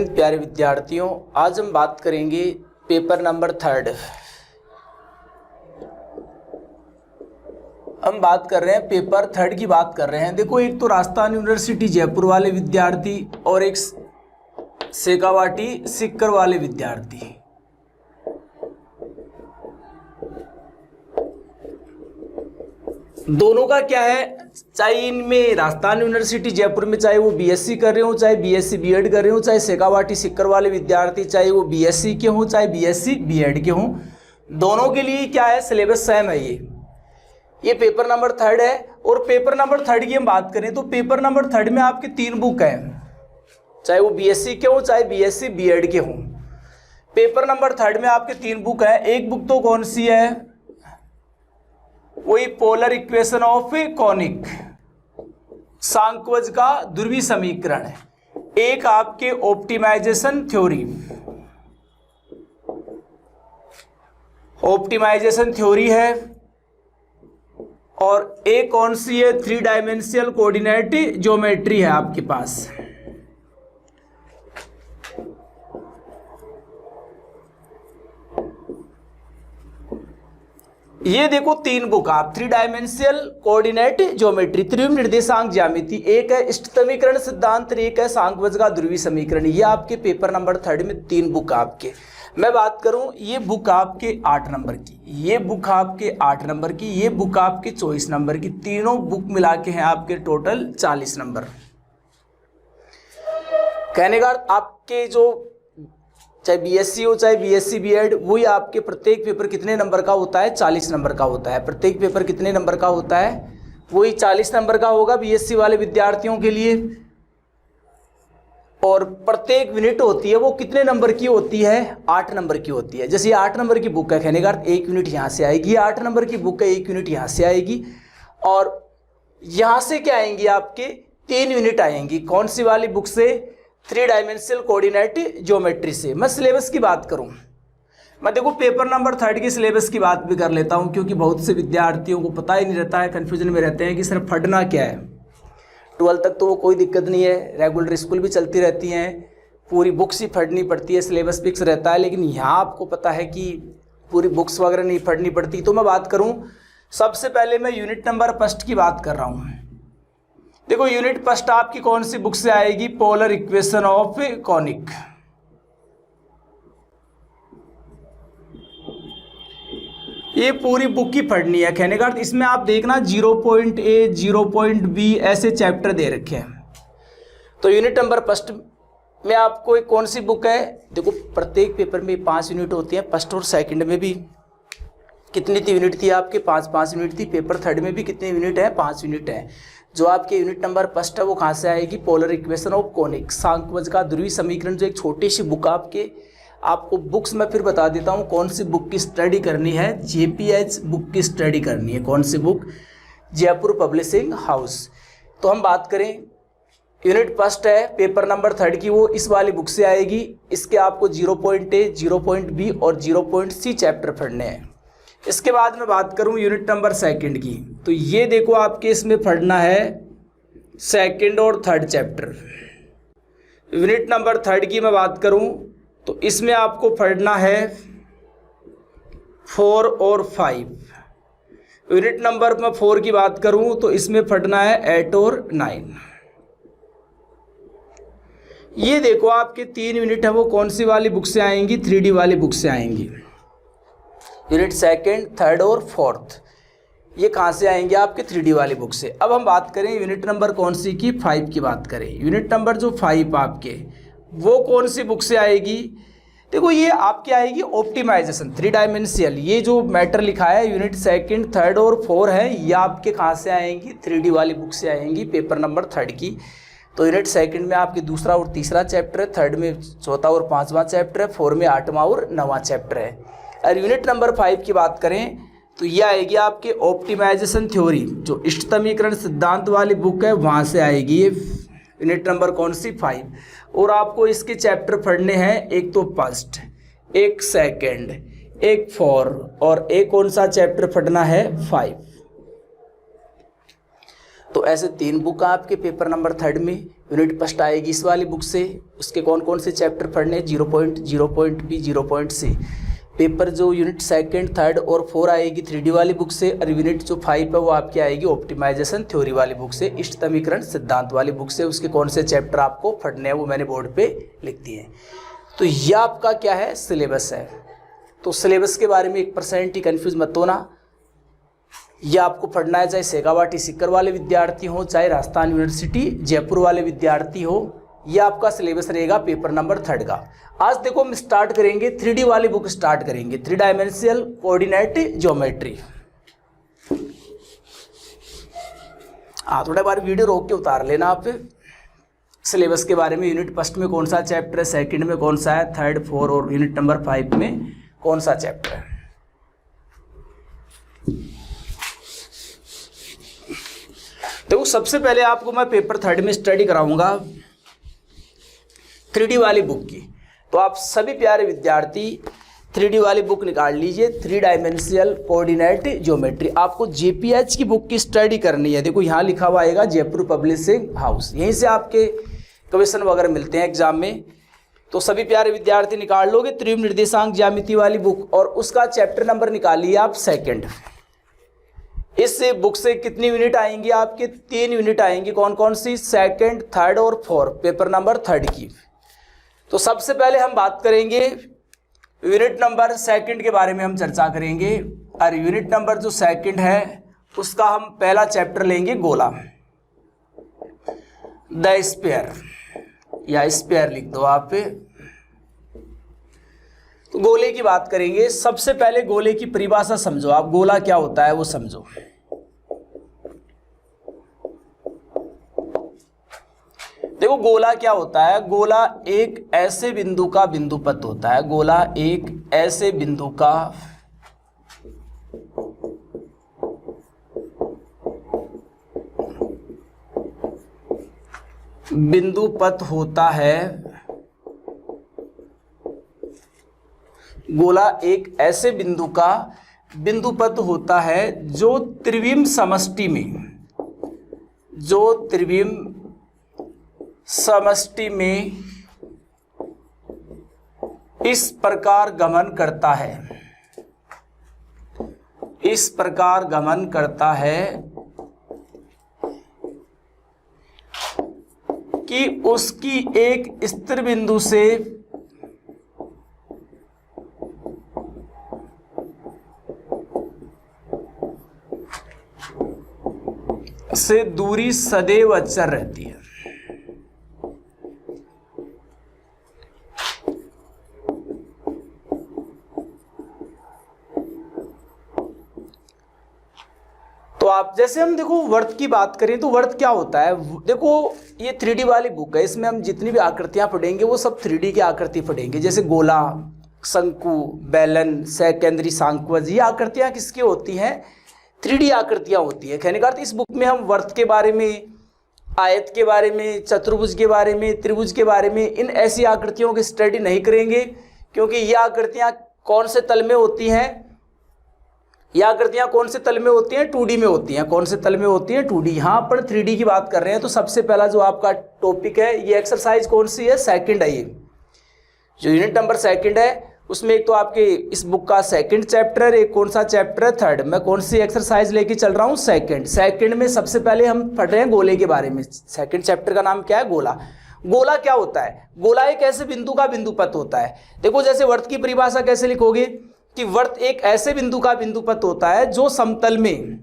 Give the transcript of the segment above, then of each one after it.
प्यारे विद्यार्थियों, आज हम बात करेंगे पेपर नंबर 3। हम बात कर रहे हैं पेपर 3 की बात कर रहे हैं। देखो, एक तो राजस्थान यूनिवर्सिटी जयपुर वाले विद्यार्थी और एक शेखावाटी सीकर वाले विद्यार्थी। दोनों का क्या है, चाहे इनमें राजस्थान यूनिवर्सिटी जयपुर में चाहे वो बीएससी कर रहे हो, चाहे बीएससी बीएड कर रहे हो, चाहे शेखावाटी सीकर वाले विद्यार्थी चाहे वो बीएससी के हों चाहे बीएससी बीएड के हों, दोनों के लिए क्या है, सिलेबस सेम है। ये पेपर नंबर 3 है। और पेपर नंबर 3 की हम बात करें तो पेपर नंबर 3 में आपके 3 बुक हैं, चाहे वो बीएससी के हों चाहे बीएससी बीएड के हों। पेपर नंबर 3 में आपके 3 बुक हैं। एक बुक तो कौन सी है, वही पोलर इक्वेशन ऑफ कॉनिक, सांख्यवज का ध्रुवीय समीकरण है। एक आपके ऑप्टिमाइजेशन थ्योरी है और एक कौन सी है, 3 डायमेंशनल कोऑर्डिनेट ज्योमेट्री है आपके पास। ये देखो 3 बुक आप, 3 डायमेंशनल कोऑर्डिनेट ज्योमेट्री, त्रिविम निर्देशांक ज्यामिति, एक है इष्टतमीकरण सिद्धांत, एक है सांख्यवज का ध्रुवीय समीकरण। ये आपके पेपर नंबर 3 में 3 बुक आपके। मैं बात करूं, ये बुक आपके 8 नंबर की, ये बुक आपके 8 नंबर की, ये बुक आपके 24 नंबर की। तीनों बुक मिला के हैं आपके टोटल 40 नंबर। कहने का आपके जो चाहे बीएससी हो चाहे बीएससी बीएड, वही आपके प्रत्येक पेपर कितने नंबर का होता है, 40 नंबर का होता है। प्रत्येक पेपर कितने नंबर का होता है, वही 40 नंबर का होगा बीएससी वाले विद्यार्थियों के लिए। और प्रत्येक यूनिट होती है वो कितने नंबर की होती है, 8 नंबर की होती है। जैसे 8 नंबर की बुक है, कहने का 1 यूनिट यहाँ से आएगी, 8 नंबर की बुक है, 1 यूनिट यहाँ से आएगी। और यहाँ से क्या आएंगी, आपके 3 यूनिट आएंगी। कौन सी वाली बुक से, 3 डायमेंशनल कोऑर्डिनेट ज्योमेट्री से। मैं सिलेबस की बात करूं, मैं देखो पेपर नंबर 3 की सिलेबस की बात भी कर लेता हूं, क्योंकि बहुत से विद्यार्थियों को पता ही नहीं रहता है, कन्फ्यूजन में रहते हैं कि सर पढ़ना क्या है। 12 तक तो वो कोई दिक्कत नहीं है, रेगुलर स्कूल भी चलती रहती हैं, पूरी बुक्स ही पढ़नी पड़ती है, सिलेबस फिक्स रहता है। लेकिन यहाँ आपको पता है कि पूरी बुक्स वगैरह नहीं पढ़नी पड़ती। तो मैं बात करूँ, सबसे पहले मैं यूनिट नंबर फर्स्ट की बात कर रहा हूँ। देखो, यूनिट फर्स्ट आपकी कौन सी बुक से आएगी, पोलर इक्वेशन ऑफ कॉनिक। ये पूरी बुक ही पढ़नी है। कहने का इसमें आप देखना 0.A 0.B ऐसे चैप्टर दे रखे हैं। तो यूनिट नंबर फर्स्ट में आपको एक कौन सी बुक है, देखो प्रत्येक पेपर में 5 यूनिट होती है। फर्स्ट और सेकंड में भी कितनी यूनिट थी आपके, 5 यूनिट थी। पेपर 3 में भी कितने यूनिट है, 5 यूनिट है। जो आपके यूनिट नंबर फर्स्ट है वो कहाँ से आएगी, पोलर इक्वेशन ऑफ कॉनिक, सांख्यवज का ध्रुवीय समीकरण। जो एक छोटी सी बुक आपको बुक्स में फिर बता देता हूँ कौन सी बुक की स्टडी करनी है। JPH बुक की स्टडी करनी है। कौन सी बुक, जयपुर पब्लिशिंग हाउस। तो हम बात करें, यूनिट फर्स्ट है पेपर नंबर 3 की, वो इस वाली बुक से आएगी। इसके आपको 0.A 0.B और 0.C चैप्टर पढ़ने हैं। इसके बाद मैं बात करूं यूनिट नंबर 2 की, तो ये देखो आपके इसमें पढ़ना है 2nd और 3rd चैप्टर। यूनिट नंबर 3 की मैं बात करूं तो इसमें आपको पढ़ना है 4 और 5। यूनिट नंबर मैं 4 की बात करूं तो इसमें पढ़ना है 8 और 9। ये देखो आपके 3 यूनिट है, वो कौन सी वाली बुक से आएंगी, 3D वाली बुक से आएंगी। यूनिट 2nd 3rd और 4th ये कहाँ से आएंगे, आपके 3D वाली बुक से। अब हम बात करें यूनिट नंबर कौन सी की, 5 की बात करें। यूनिट नंबर जो 5 आपके, वो कौन सी बुक से आएगी, देखो ये आपकी आएगी ऑप्टिमाइजेशन 3 डायमेंशनल। ये जो मैटर लिखा है यूनिट 2nd 3rd और 4 है, ये आपके कहाँ से आएंगी, 3D वाली बुक से आएंगी, पेपर नंबर 3 की। तो यूनिट 2nd में आपके दूसरा और तीसरा चैप्टर है, 3rd में चौथा और 5वां चैप्टर है, 4 में 8वां और 9वां चैप्टर है। और यूनिट नंबर 5 की बात करें तो ये आएगी आपके ऑप्टिमाइजेशन थ्योरी, जो इष्टतमीकरण सिद्धांत वाली बुक है, वहाँ से आएगी ये यूनिट नंबर कौन सी, 5। और आपको इसके चैप्टर पढ़ने हैं, एक तो फर्स्ट, एक सेकंड, एक 4 और एक कौन सा चैप्टर पढ़ना है, 5। तो ऐसे 3 बुक आपके पेपर नंबर 3 में। यूनिट फर्स्ट आएगी इस वाली बुक से, उसके कौन कौन से चैप्टर पढ़ने, 0.0.B 0.C। पेपर जो यूनिट 2nd, 3rd और 4 आएगी 3D वाली बुक से, और यूनिट जो 5 है वो आपकी आएगी ऑप्टिमाइजेशन थ्योरी वाली बुक से, इष्ट समीकरण सिद्धांत वाली बुक से। उसके कौन से चैप्टर आपको पढ़ने हैं वो मैंने बोर्ड पे लिख दिए हैं। तो यह आपका क्या है, सिलेबस है। तो सिलेबस के बारे में 1% ही कन्फ्यूज मत होना। यह आपको पढ़ना है, चाहे शेखावाटी सीकर वाले विद्यार्थी हो, चाहे राजस्थान यूनिवर्सिटी जयपुर वाले विद्यार्थी हो, यह आपका सिलेबस रहेगा पेपर नंबर 3 का। आज देखो हम स्टार्ट करेंगे 3D वाली बुक स्टार्ट करेंगे, 3 डायमेंशनल कोऑर्डिनेट ज्योमेट्री। थोड़ा बार वीडियो रोक के उतार लेना आप सिलेबस के बारे में। यूनिट फर्स्ट में कौन सा चैप्टर है, 2nd में कौन सा है, 3rd, 4 और यूनिट नंबर 5 में कौन सा चैप्टर है। देखो सबसे पहले आपको मैं पेपर 3rd में स्टडी कराऊंगा 3D वाली बुक की। तो आप सभी प्यारे विद्यार्थी 3D वाली बुक निकाल लीजिए, 3 डायमेंशनल कोऑर्डिनेट ज्योमेट्री। आपको JPH की बुक की स्टडी करनी है। देखो यहाँ लिखा हुआ आएगा जयपुर पब्लिशिंग हाउस, यहीं से आपके क्वेश्चन वगैरह मिलते हैं एग्जाम में। तो सभी प्यारे विद्यार्थी निकाल लोगे त्रिभुज निर्देशांक ज्यामिति वाली बुक, और उसका चैप्टर नंबर निकालिए आप 2nd। इस बुक से कितनी यूनिट आएंगी आपके, 3 यूनिट आएंगी। कौन कौन सी, 2nd, 3rd और 4 पेपर नंबर 3rd की। तो सबसे पहले हम बात करेंगे यूनिट नंबर 2nd के बारे में हम चर्चा करेंगे। और यूनिट नंबर जो 2nd है उसका हम पहला चैप्टर लेंगे गोला, द स्फीयर, या स्फीयर लिख दो आप। तो गोले की बात करेंगे। सबसे पहले गोले की परिभाषा समझो आप, गोला क्या होता है वो समझो। देखो गोला क्या होता है, गोला एक ऐसे बिंदु का बिंदुपथ होता है। गोला एक ऐसे बिंदु का बिंदुपथ होता है। गोला एक ऐसे बिंदु का बिंदुपथ होता है जो त्रिविम समष्टि में इस प्रकार गमन करता है, इस प्रकार गमन करता है कि उसकी एक स्थिर बिंदु से दूरी सदैव अचर रहती है। तो आप जैसे हम देखो वर्त की बात करें तो वर्त क्या होता है। देखो ये 3D वाली बुक है, इसमें हम जितनी भी आकृतियां पढ़ेंगे वो सब 3D की आकृति पढ़ेंगे। जैसे गोला, शंकु, बेलन, सकेंद्री, सांख्वज, ये आकृतियां किसकी होती हैं, 3D आकृतियां होती है। कहने का अर्थ इस बुक में हम वर्त के बारे में, आयत के बारे में, चतुर्भुज के बारे में, त्रिभुज के बारे में, इन ऐसी आकृतियों की स्टडी नहीं करेंगे, क्योंकि ये आकृतियां कौन से तल में होती हैं, ये आकृतियां कौन से तल में होती हैं, 2D में होती हैं। कौन से तल में होती हैं, 2D। यहाँ पर 3D की बात कर रहे हैं। तो सबसे पहला जो आपका टॉपिक है, ये एक्सरसाइज कौन सी है, 2nd है। ये जो यूनिट नंबर 2nd है उसमें एक तो आपके इस बुक का 2nd चैप्टर, एक कौन सा चैप्टर है, 3rd। मैं कौन सी एक्सरसाइज लेके चल रहा हूँ, 2nd में सबसे पहले हम पढ़ रहे हैं गोले के बारे में। 2nd चैप्टर का नाम क्या है, गोला। गोला क्या होता है, गोला एक ऐसे बिंदु का बिंदुपथ होता है। देखो जैसे वर्त की परिभाषा कैसे लिखोगे कि वर्त एक ऐसे बिंदु का बिंदुपथ होता है जो समतल में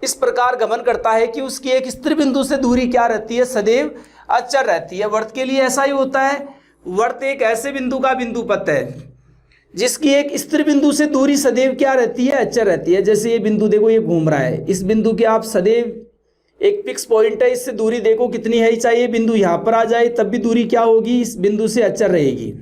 इस प्रकार गमन करता है कि उसकी एक स्थिर बिंदु से दूरी क्या रहती है, सदैव अचर रहती है। वर्त के लिए ऐसा ही होता है। वर्त एक ऐसे बिंदु का बिंदुपथ है जिसकी एक स्थिर बिंदु से दूरी सदैव क्या रहती है, अचर रहती है। जैसे ये बिंदु देखो ये घूम रहा है, इस बिंदु के आप सदैव एक फिक्स पॉइंट है, इससे दूरी देखो कितनी है, चाहिए बिंदु यहाँ पर आ जाए तब भी दूरी क्या होगी, इस बिंदु से अचर रहेगी।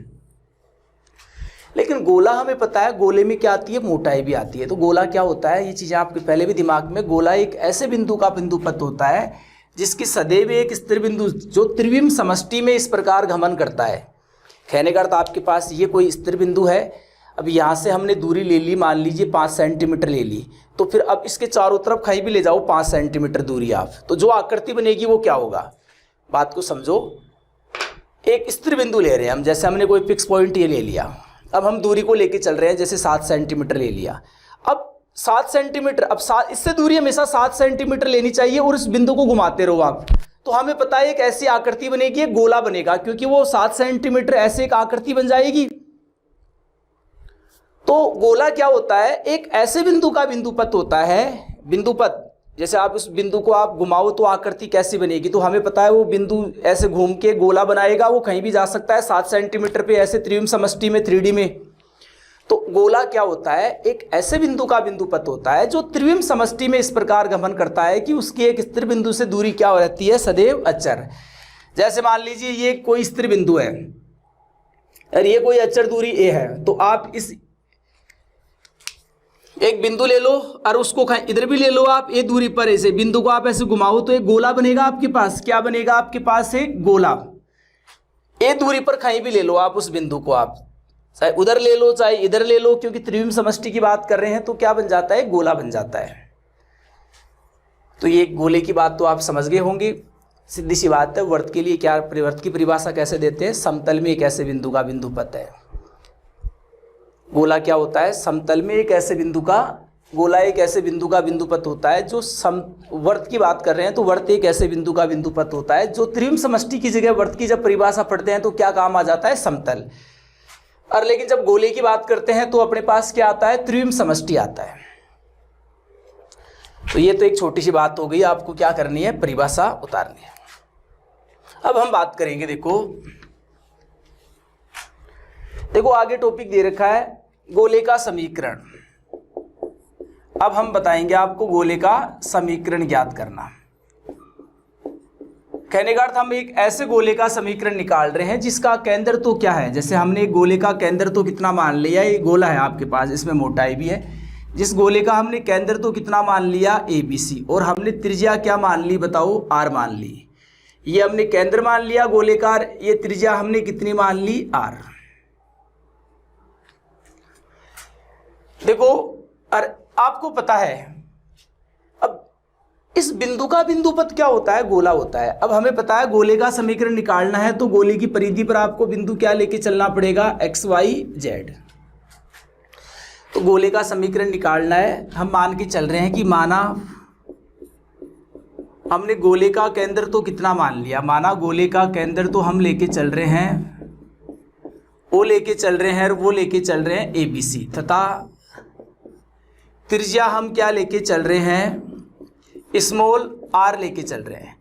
लेकिन गोला हमें पता है, गोले में क्या आती है, मोटाई भी आती है। तो गोला क्या होता है, ये चीज़ें आपके पहले भी दिमाग में, गोला एक ऐसे बिंदु का बिंदुपथ होता है जिसकी सदैव एक स्थिर बिंदु जो त्रिविम समष्टि में इस प्रकार गमन करता है। कहने का अर्थ आपके पास ये कोई स्थिर बिंदु है अब यहाँ से हमने दूरी ले ली, मान लीजिए 5 सेंटीमीटर ले ली, तो फिर अब इसके चारों तरफ कहीं भी ले जाओ 5 सेंटीमीटर दूरी आप, तो जो आकृति बनेगी वो क्या होगा, बात को समझो। एक स्थिर बिंदु ले रहे हैं हम, जैसे हमने कोई फिक्स पॉइंट ये ले लिया, अब हम दूरी को लेके चल रहे हैं, जैसे 7 सेंटीमीटर ले लिया। अब 7 सेंटीमीटर, अब इससे दूरी हमेशा 7 सेंटीमीटर लेनी चाहिए और इस बिंदु को घुमाते रहो आप, तो हमें पता है एक ऐसी आकृति बनेगी, एक गोला बनेगा, क्योंकि वो 7 सेंटीमीटर ऐसे एक आकृति बन जाएगी। तो गोला क्या होता है, एक ऐसे बिंदु का बिंदुपथ होता है, बिंदुपथ, जैसे आप उस बिंदु को आप घुमाओ तो आकृति कैसी बनेगी, तो हमें पता है वो बिंदु ऐसे घूम के गोला बनाएगा, वो कहीं भी जा सकता है 7 सेंटीमीटर पे, ऐसे त्रिविम समष्टि में 3D में। तो गोला क्या होता है, एक ऐसे बिंदु का बिंदुपथ होता है जो त्रिविम समष्टि में इस प्रकार गमन करता है कि उसकी एक स्थिर बिंदु से दूरी क्या हो रहती है, सदैव अचर। जैसे मान लीजिए ये कोई स्थिर बिंदु है और ये कोई अचर दूरी ए है, तो आप इस एक बिंदु ले लो और उसको इधर भी ले लो आप, ये दूरी पर ऐसे बिंदु को आप ऐसे घुमाओ तो एक गोला बनेगा आपके पास। क्या बनेगा आपके पास, एक गोला। ये दूरी पर कहीं भी ले लो आप उस बिंदु को, आप चाहे उधर ले लो चाहे इधर ले लो, क्योंकि त्रिविम समष्टि की बात कर रहे हैं, तो क्या बन जाता है, गोला बन जाता है। तो ये गोले की बात तो आप समझ गए होंगे, सीधी सी बात है। वर्त के लिए क्या, वर्त की परिभाषा कैसे देते हैं, समतल में एक ऐसे बिंदु का बिंदुपथ है। गोला क्या होता है, समतल में एक ऐसे बिंदु का, गोला एक ऐसे बिंदु का बिंदुपथ होता है जो वर्त की बात कर रहे हैं, तो वर्त एक ऐसे बिंदु का बिंदुपथ होता है जो त्रिविम समष्टि की जगह वर्त की जब परिभाषा पढ़ते हैं तो क्या काम आ जाता है, समतल। और लेकिन जब गोले की बात करते हैं तो अपने पास क्या आता है, त्रिविम समष्टि आता है। तो ये तो एक छोटी सी बात हो गई, आपको क्या करनी है, परिभाषा उतारनी है। अब हम बात करेंगे, देखो आगे टॉपिक दे रखा है गोले का समीकरण। अब हम बताएंगे आपको गोले का समीकरण ज्ञात करना। कहने का अर्थ, हम एक ऐसे गोले का समीकरण निकाल रहे हैं जिसका केंद्र तो क्या है, जैसे हमने एक गोले का केंद्र तो कितना मान लिया, ये गोला है आपके पास, इसमें मोटाई भी है, जिस गोले का हमने केंद्र तो कितना मान लिया, ABC, और हमने त्रिज्या क्या मान ली, बताओ, R मान ली। ये हमने केंद्र मान लिया गोले का, ये त्रिज्या हमने कितनी मान ली, R। देखो, और आपको पता है अब इस बिंदु का बिंदुपथ क्या होता है, गोला होता है। अब हमें पता है गोले का समीकरण निकालना है, तो गोले की परिधि पर आपको बिंदु क्या लेके चलना पड़ेगा, XYZ। तो गोले का समीकरण निकालना है, हम मान के चल रहे हैं कि माना हमने गोले का केंद्र तो कितना मान लिया, माना गोले का केंद्र तो हम लेके चल रहे हैं, वो लेके चल रहे हैं और वो लेके चल रहे हैं ABC, तथा त्रिज्या हम क्या लेके चल रहे हैं, स्मॉल r लेके चल रहे हैं,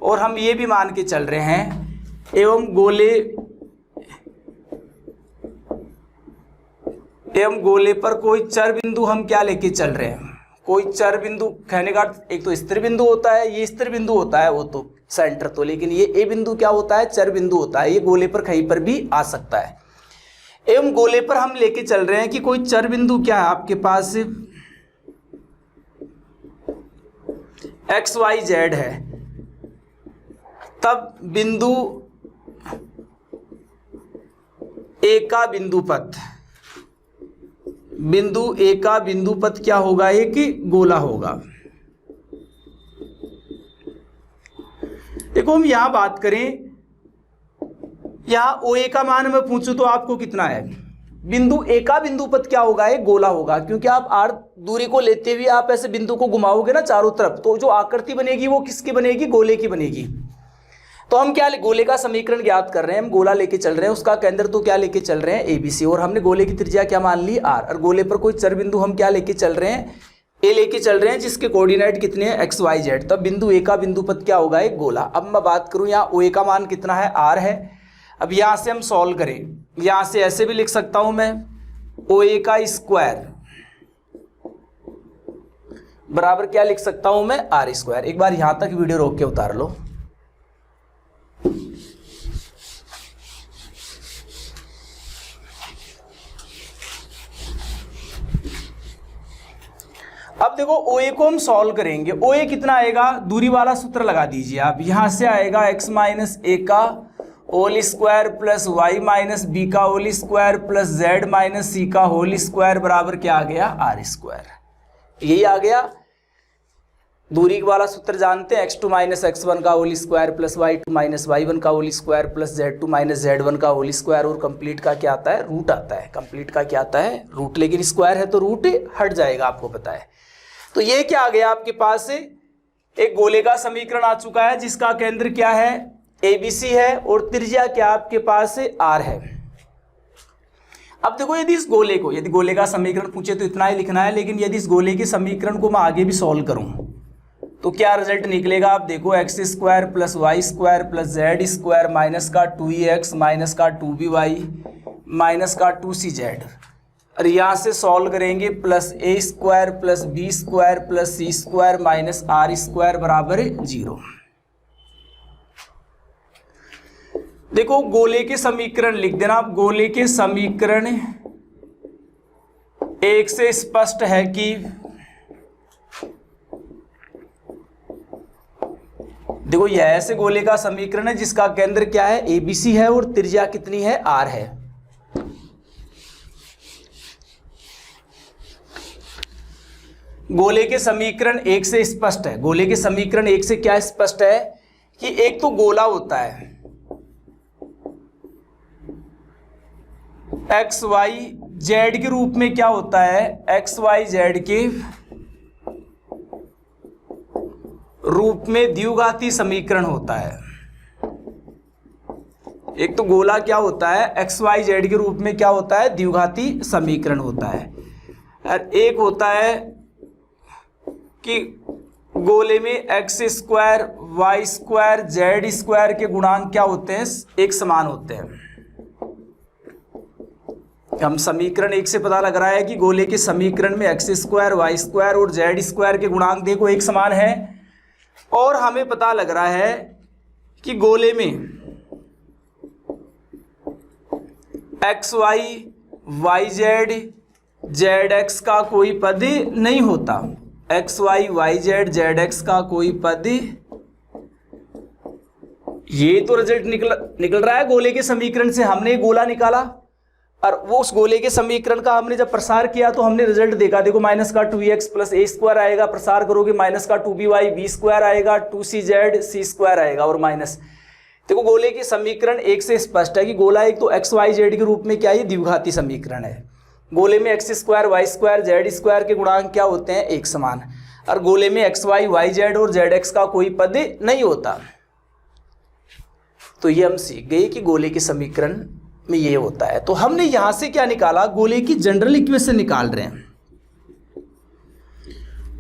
और हम ये भी मान के चल रहे हैं, एवं गोले पर कोई चर बिंदु हम क्या लेके चल रहे हैं, कोई चर बिंदु। कहने का एक तो स्थिर बिंदु होता है, ये स्थिर बिंदु होता है वो तो सेंटर तो, लेकिन ये ए बिंदु क्या होता है, चर बिंदु होता है, ये गोले पर कहीं पर भी आ सकता है। एवं गोले पर हम लेके चल रहे हैं कि कोई चर बिंदु क्या है आपके पास, XYZ है, तब बिंदु ए का बिंदुपथ, बिंदु ए का बिंदुपथ क्या होगा, एक गोला होगा। देखो हम यहां बात करें, यहां OA का मान मैं पूछूं तो आपको कितना है, बिंदु ए का बिंदुपथ क्या होगा, एक गोला होगा, क्योंकि आप R दूरी को लेते हुए आप ऐसे बिंदु को घुमाओगे ना चारों तरफ, तो जो आकृति बनेगी वो किसकी बनेगी, गोले की बनेगी। तो हम क्या, गोले का समीकरण ज्ञात कर रहे हैं, हम गोला लेके चल रहे हैं, उसका केंद्र तो क्या लेके चल रहे हैं, ABC, और हमने गोले की त्रिज्या क्या मान ली, R, और गोले पर कोई चर बिंदु हम क्या लेके चल रहे हैं, A लेके चल रहे हैं, जिसके कोऑर्डिनेट कितने हैं, XYZ, तब बिंदु ए का बिंदुपथ क्या होगा, एक गोला। अब मैं बात करूं यहाँ OA का मान कितना है, R है। अब यहाँ से हम सॉल्व करें, यहाँ से ऐसे भी लिख सकता हूं मैं, OA का स्क्वायर बराबर क्या लिख सकता हूं मैं, R स्क्वायर। एक बार यहां तक वीडियो रोक के उतार लो। अब देखो OA को हम सॉल्व करेंगे, OA कितना आएगा, दूरी वाला सूत्र लगा दीजिए आप, यहां से आएगा x - a का whole square plus Y minus B का whole square plus Z minus सी का होल स्क्वायर बराबर क्या आ गया, आर स्क्वायर। यही आ गया। दूरी वाला सूत्र जानते हैं, x2 माइनस x1 का whole square plus y2 minus y1 का whole square plus z2 minus z1 का होल स्क्वायर, और कंप्लीट का क्या आता है, रूट आता है। कंप्लीट का क्या आता है, रूट। लेकिन स्क्वायर है तो रूट हट जाएगा, आपको पता है। तो ये क्या आ गया आपके पास, एक गोले का समीकरण आ चुका है जिसका केंद्र क्या है, ABC है, और त्रिज्या क्या आपके पास R है। अब देखो, यदि इस गोले को, यदि गोले का समीकरण पूछे तो इतना ही लिखना है, लेकिन यदि इस गोले के समीकरण को मैं आगे भी सॉल्व करूं तो क्या रिजल्ट निकलेगा, आप देखो, x square plus y square plus z square minus का 2x माइनस का 2by माइनस का 2cz, और यहाँ से सॉल्व करेंगे plus a square plus b square plus c square minus r square बराबर 0। देखो, गोले के समीकरण लिख देना आप। गोले के समीकरण एक से स्पष्ट है कि, देखो यह ऐसे गोले का समीकरण है जिसका केंद्र क्या है, ABC है, और त्रिज्या कितनी है, R है। गोले के समीकरण एक से स्पष्ट है। गोले के समीकरण एक से क्या स्पष्ट है कि एक तो गोला होता है एक्स वाई जेड के रूप में, क्या होता है, एक्स वाई जेड के रूप में द्विघाती समीकरण होता है। एक तो गोला क्या होता है, एक्स वाई जेड के रूप में क्या होता है, द्विघाती समीकरण होता है। और एक होता है कि गोले में x square y square z square के गुणांक क्या होते हैं, एक समान होते हैं। हम समीकरण एक से पता लग रहा है कि गोले के समीकरण में एक्स स्क्वायर वाई स्क्वायर और जेड स्क्वायर के गुणांक देखो एक समान है, और हमें पता लग रहा है कि गोले में x y y z z x का कोई पद नहीं होता। X y y z z x का कोई पद, ये तो रिजल्ट निकल रहा है गोले के समीकरण से। हमने गोला निकाला और वो उस गोले के समीकरण का हमने जब प्रसार किया तो हमने रिजल्ट देखा। देखो, माइनस का 2x प्लस a स्क्वायर आएगा, प्रसार करोगे माइनस का 2by b स्क्वायर आएगा, 2cz c स्क्वायर आएगा, और माइनस। देखो, गोले के समीकरण एक से स्पष्ट है कि गोला एक तो एक्स वाई जेड के रूप में क्या है, द्विघाती समीकरण है। गोले में x square y square z square के गुणांक क्या होते हैं, एक समान, और गोले में एक्स वाई वाई जेड और जेड एक्स का कोई पद नहीं होता। तो ये हम सीख गए कि गोले के समीकरण में ये होता है। तो हमने यहां से क्या निकाला, गोले की जनरल इक्वेशन निकाल रहे हैं।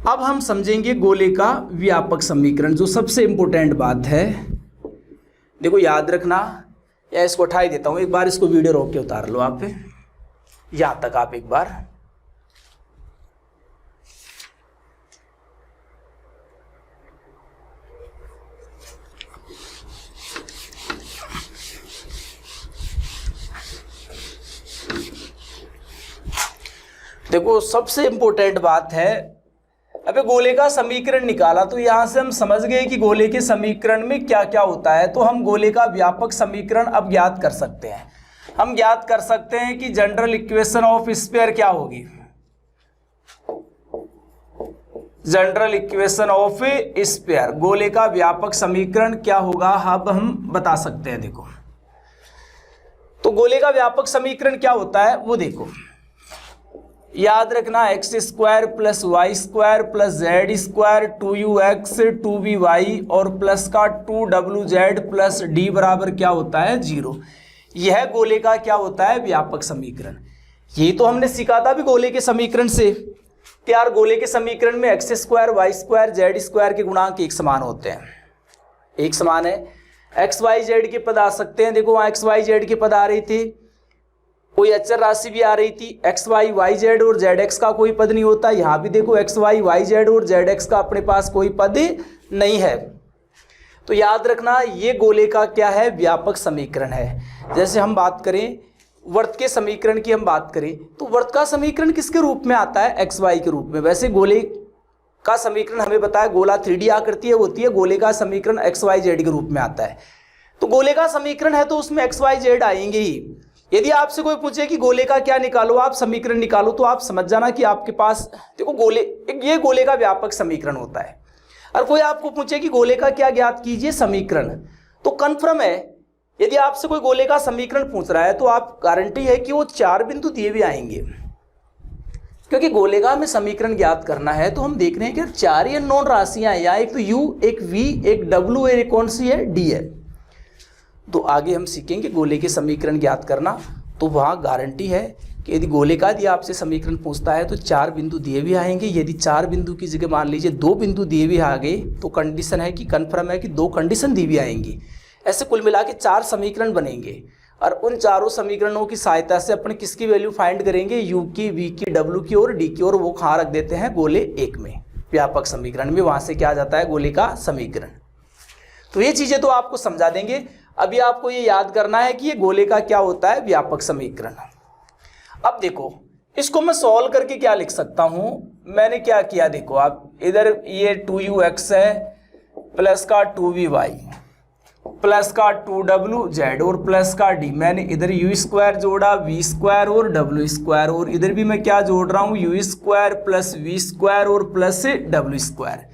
अब हम समझेंगे गोले का व्यापक समीकरण, जो सबसे इंपॉर्टेंट बात है। देखो, याद रखना, या इसको उठा ही देता हूं, एक बार इसको वीडियो रोक के उतार लो आप, यहां तक आप एक बार। देखो, सबसे इंपॉर्टेंट बात है, अबे गोले का समीकरण निकाला तो यहां से हम समझ गए कि गोले के समीकरण में क्या क्या होता है। तो हम गोले का व्यापक समीकरण अब ज्ञात कर सकते हैं। हम ज्ञात कर सकते हैं कि जनरल इक्वेशन ऑफ स्फीयर क्या होगी, जनरल इक्वेशन ऑफ स्फीयर, गोले का व्यापक समीकरण क्या होगा, अब हम बता सकते हैं। देखो, तो गोले का व्यापक समीकरण क्या होता है वो देखो, याद रखना, x square plus y square plus z square 2ux 2vy और प्लस का 2wz प्लस डी बराबर क्या होता है, 0। यह गोले का क्या होता है, व्यापक समीकरण। ये तो हमने सीखा था भी गोले के समीकरण से कि यार गोले के समीकरण में x square y square z square के गुणांक एक समान होते हैं, एक समान है। एक्स वाई जेड के पद आ सकते हैं। देखो, वहाँ एक्स वाई जेड के पद आ रही थी, कोई अचर राशि भी आ रही थी। एक्स वाई वाई जेड और जेड एक्स का कोई पद नहीं होता। यहाँ भी देखो, एक्स वाई वाई जेड और जेड एक्स का अपने पास कोई पद नहीं है। तो याद रखना, ये गोले का क्या है, व्यापक समीकरण है। जैसे हम बात करें वर्त के समीकरण की, हम बात करें तो वर्त का समीकरण किसके रूप में आता है, एक्स वाई के रूप में। वैसे गोले का समीकरण हमें बताया, गोला 3D आकृति होती है, गोले का समीकरण एक्स वाई जेड के रूप में आता है। तो गोले का समीकरण है तो उसमें एक्स वाई जेड आएंगे ही। यदि आपसे कोई पूछे कि गोले का क्या निकालो, आप समीकरण निकालो, तो आप समझ जाना कि आपके पास देखो ये गोले का व्यापक समीकरण होता है। और कोई आपको पूछे कि गोले का क्या ज्ञात कीजिए समीकरण, तो कन्फर्म है यदि आपसे कोई गोले का समीकरण पूछ रहा है तो आप गारंटी है कि वो 4 बिंदु दिए भी आएंगे, क्योंकि गोले का हमें समीकरण ज्ञात करना है। तो हम देख रहे हैं कि 4 ये नॉन राशियां हैं, यहाँ एक तो u, एक v, एक w, एक कौन सी है d है। तो आगे हम सीखेंगे गोले के समीकरण ज्ञात करना। तो वहाँ गारंटी है कि यदि गोले का यदि आपसे समीकरण पूछता है तो 4 बिंदु दिए भी आएंगे। यदि 4 बिंदु की जगह मान लीजिए 2 बिंदु दिए भी आ गए तो कंडीशन है कि कन्फर्म है कि 2 कंडीशन दी भी आएंगी। ऐसे कुल मिला के 4 समीकरण बनेंगे और उन चारों समीकरणों की सहायता से अपन किसकी वैल्यू फाइंड करेंगे, u की, v की, w की और d की, और वो कहाँ रख देते हैं गोले 1 में, व्यापक समीकरण में। वहाँ से क्या आ जाता है गोले का समीकरण। तो ये चीज़ें तो आपको समझा देंगे। अभी आपको ये याद करना है कि ये गोले का क्या होता है व्यापक समीकरण। अब देखो इसको मैं सॉल्व करके क्या लिख सकता हूँ, मैंने क्या किया देखो, आप इधर ये 2ux है प्लस का 2vy प्लस का 2wz और प्लस का d, मैंने इधर u स्क्वायर जोड़ा, v स्क्वायर और w स्क्वायर, और इधर भी मैं क्या जोड़ रहा हूँ u square plus v square और प्लस w स्क्वायर।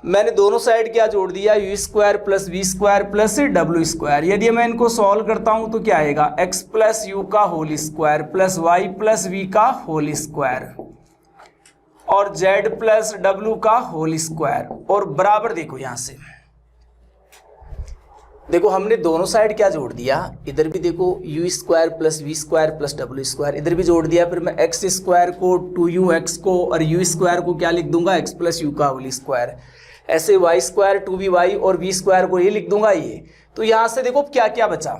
मैंने दोनों साइड क्या जोड़ दिया, u square plus v square plus w square. यदि मैं इनको सॉल्व करता हूँ तो क्या आएगा, x प्लस u का whole square plus y plus v का होल स्क्वायर और z प्लस w का होल स्क्वायर, और बराबर देखो यहाँ से देखो हमने दोनों साइड क्या जोड़ दिया, इधर भी देखो u square plus v square plus w square, इधर भी जोड़ दिया। फिर मैं x स्क्वायर को 2ux को और u स्क्वायर को क्या लिख दूंगा, x प्लस u का होल स्क्वायर। ऐसे y स्क्वायर 2vy और v स्क्वायर को ये लिख दूंगा ये। तो यहाँ से देखो क्या क्या बचा,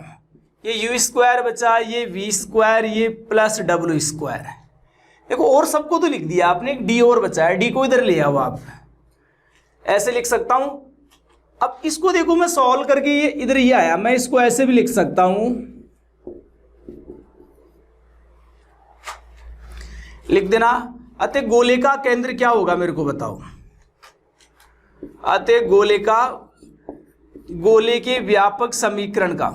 ये u स्क्वायर बचा, ये v स्क्वायर, ये प्लस w स्क्वायर। देखो और सबको तो लिख दिया आपने, एक d और बचा है, d को इधर ले आओ आप, ऐसे लिख सकता हूँ। अब इसको देखो मैं सॉल्व करके ये इधर ये आया, मैं इसको ऐसे भी लिख सकता हूं, लिख देना। अतः गोले का केंद्र क्या होगा मेरे को बताओ, अतः गोले के व्यापक समीकरण का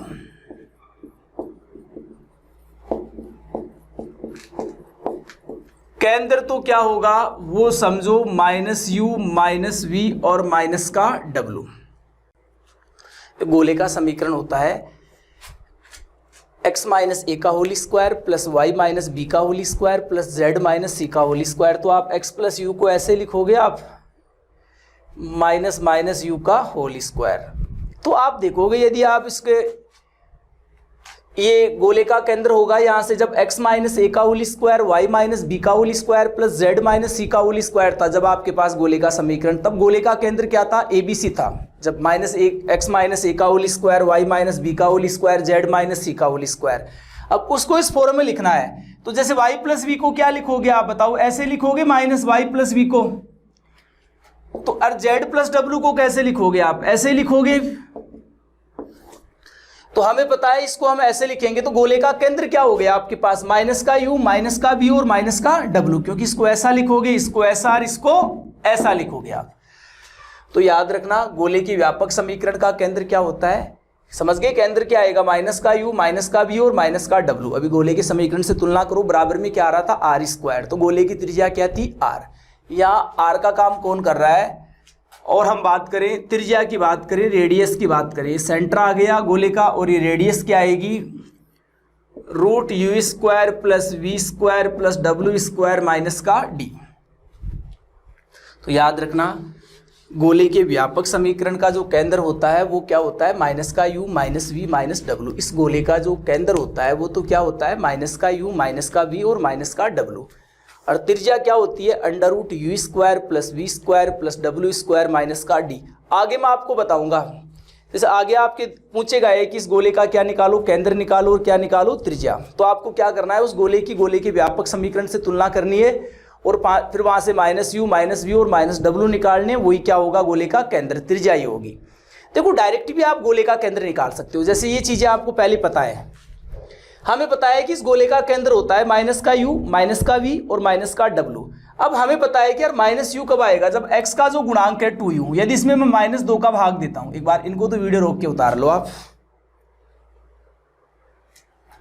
केंद्र तो क्या होगा वो समझो, -u माइनस v और माइनस का w। गोले का समीकरण होता है x माइनस ए का whole square plus Y minus B का whole square plus Z minus सी का होल स्क्वायर। तो आप x प्लस यू को ऐसे लिखोगे आप माइनस माइनस यू का होल स्क्वायर। तो आप देखोगे यदि आप इसके ये गोले का केंद्र होगा यहाँ से, जब x माइनस ए का whole square Y minus B का whole square plus Z minus सी का होल स्क्वायर था जब आपके पास गोले का समीकरण, तब गोले का केंद्र क्या था, ABC था। जब x माइनस ए का whole square Y minus B का होल स्क्वायर जेड माइनस सी का होल स्क्वायर। अब उसको इस फॉर्म में लिखना है, तो जैसे y प्लस वी को क्या लिखोगे आप बताओ, ऐसे लिखोगे माइनस वाई प्लस वी को। तो और जेड प्लस डब्ल्यू को कैसे लिखोगे आप, ऐसे लिखोगे। तो हमें पता है इसको हम ऐसे लिखेंगे। तो गोले का केंद्र क्या हो गया आपके पास, माइनस का u माइनस का v और माइनस का w, क्योंकि इसको ऐसा लिखोगे, इसको ऐसा और इसको ऐसा लिखोगे आप। तो याद रखना गोले के व्यापक समीकरण का केंद्र क्या होता है, समझ गए। केंद्र क्या आएगा, माइनस का u माइनस का v और माइनस का w। अभी गोले के समीकरण से तुलना करो, बराबर में क्या आ रहा था, आर स्क्वायर। तो गोले की त्रिज्या क्या थी, r। यहाँ r का काम कौन कर रहा है, और हम बात करें त्रिज्या की बात करें, रेडियस की बात करें, सेंटर आ गया गोले का, और ये रेडियस क्या आएगी, root u square plus v square plus डब्ल्यू स्क्वायर माइनस का d। तो याद रखना गोले के व्यापक समीकरण का जो केंद्र होता है वो क्या होता है, माइनस का u minus v minus w। इस गोले का जो केंद्र होता है वो तो क्या होता है, माइनस का u माइनस का v और माइनस का w। और त्रिज्या क्या होती है, under root u square plus v square plus डब्ल्यू स्क्वायर माइनस का d। आगे मैं आपको बताऊंगा, जैसे आगे आपके पूछेगा है कि इस गोले का क्या निकालो, केंद्र निकालो और क्या निकालो, त्रिज्या। तो आपको क्या करना है, उस गोले के व्यापक समीकरण से तुलना करनी है, और फिर वहां से माइनस यू माइनस वी और माइनस डब्ल्यू निकालने, वही क्या होगा गोले का केंद्र, त्रिज्या ही होगी। देखो डायरेक्ट भी आप गोले का केंद्र निकाल सकते हो, जैसे ये चीजें आपको पहले पता है। हमें पता है कि इस गोले का केंद्र होता है माइनस का u माइनस का v और माइनस का w। अब हमें पता है कि यार माइनस यू कब आएगा, जब x का जो गुणांक है 2u, यदि इसमें मैं -2 का भाग देता हूं, एक बार इनको तो वीडियो रोक के उतार लो आप।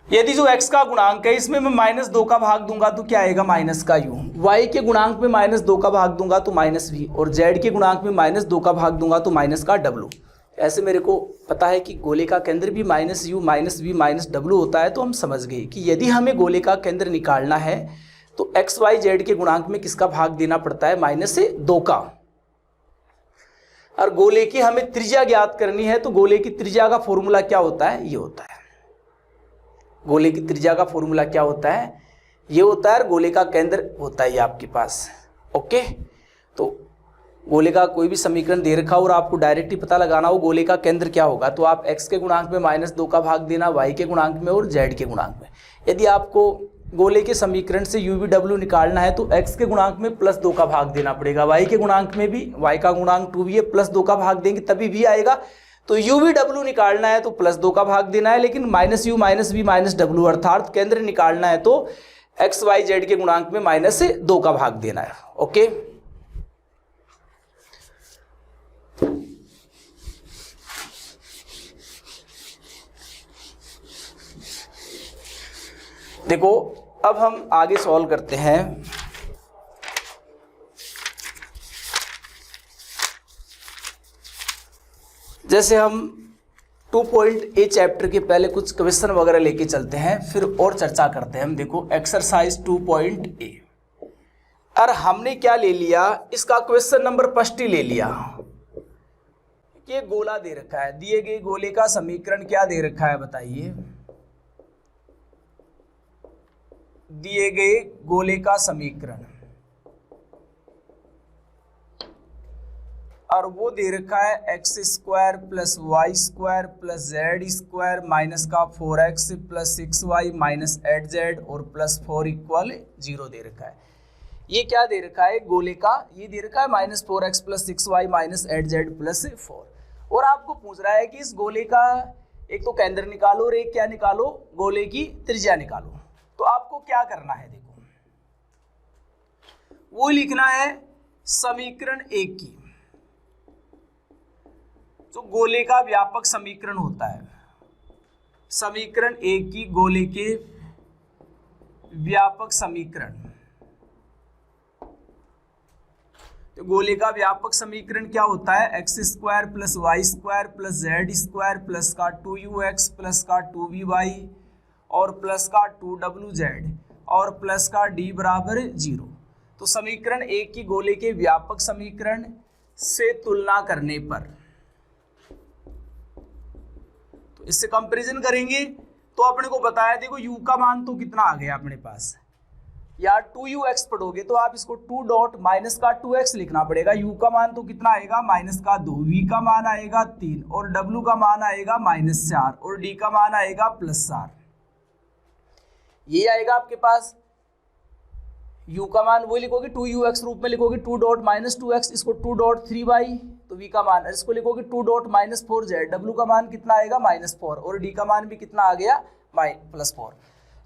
यदि जो x का गुणांक है इसमें मैं -2 का भाग दूंगा तो क्या आएगा, माइनस का u। y के गुणांक में -2 का भाग दूंगा तो -v, और z के गुणांक में -2 का भाग दूंगा तो माइनस का w। ऐसे मेरे को पता है कि गोले का केंद्र भी -u -v -w होता है, तो हम समझ गए कि यदि हमें गोले का केंद्र निकालना है तो x y z के गुणांक में किसका भाग देना पड़ता है, -2 का। और गोले की हमें त्रिज्या ज्ञात करनी है, तो गोले की त्रिज्या का फॉर्मूला क्या होता है, ये होता है। गोले की त्रिज्या का फॉर्मूला क्या होता है, ये होता है। गोले का केंद्र होता है ये आपके पास। ओके, तो गोले का कोई भी समीकरण दे रखा हो और आपको डायरेक्ट ही पता लगाना हो गोले का केंद्र क्या होगा, तो आप x के गुणांक में -2 का भाग देना, y के गुणांक में और z के गुणांक में। यदि आपको गोले के समीकरण से u v w निकालना है तो x के गुणांक में +2 का भाग देना पड़ेगा, y के गुणांक में भी, y का गुणांक 2v है, +2 का भाग देंगे तभी v आएगा। तो u v w निकालना है तो +2 का भाग देना है, लेकिन -u -v -w अर्थात केंद्र निकालना है तो x y z के गुणांक में -2 का भाग देना है। ओके, देखो अब हम आगे सॉल्व करते हैं। जैसे हम 2.a चैप्टर के पहले कुछ क्वेश्चन वगैरह लेके चलते हैं, फिर और चर्चा करते हैं हम। देखो एक्सरसाइज 2.a, और हमने क्या ले लिया, इसका क्वेश्चन नंबर फर्स्ट ही ले लिया। ये गोला दे रखा है, दिए गए गोले का समीकरण क्या दे रखा है बताइए, दिए गए गोले का समीकरण, और वो दे रखा है x² + y² + z² माइनस का 4x + 6y माइनस 8z और +4 = 0 दे रखा है। ये क्या दे रखा है गोले का, ये दे रखा है -4x + 6y माइनस 8z + 4, और आपको पूछ रहा है कि इस गोले का एक तो केंद्र निकालो और एक क्या निकालो, गोले की त्रिज्या निकालो। तो आपको क्या करना है, देखो वो लिखना है समीकरण 1 की, जो गोले का व्यापक समीकरण होता है, समीकरण 1 की गोले के व्यापक समीकरण। तो गोले का व्यापक समीकरण क्या होता है, x² + y² + z² प्लस का 2ux प्लस का 2vy और प्लस का 2wz और प्लस का d बराबर 0। तो समीकरण 1 की गोले के व्यापक समीकरण से तुलना करने पर, तो इससे कंपैरिजन करेंगे तो अपने को बताया, देखो u का मान तो कितना आ गया अपने पास, यार 2ux पढ़ोगे तो आप इसको 2 डॉट माइनस का 2x लिखना पड़ेगा। u का मान तो कितना आएगा, -2, v का मान आएगा 3 और w का मान आएगा -4 और d का मान आएगा +4। ये आएगा आपके पास। u का मान वो लिखोगे 2ux रूप में लिखोगे, 2 डॉट -2x, इसको 2 डॉट 3y, तो v का मान, इसको लिखोगे 2 डॉट -4z, w का मान कितना आएगा -4 और d का मान भी कितना आ गया +4।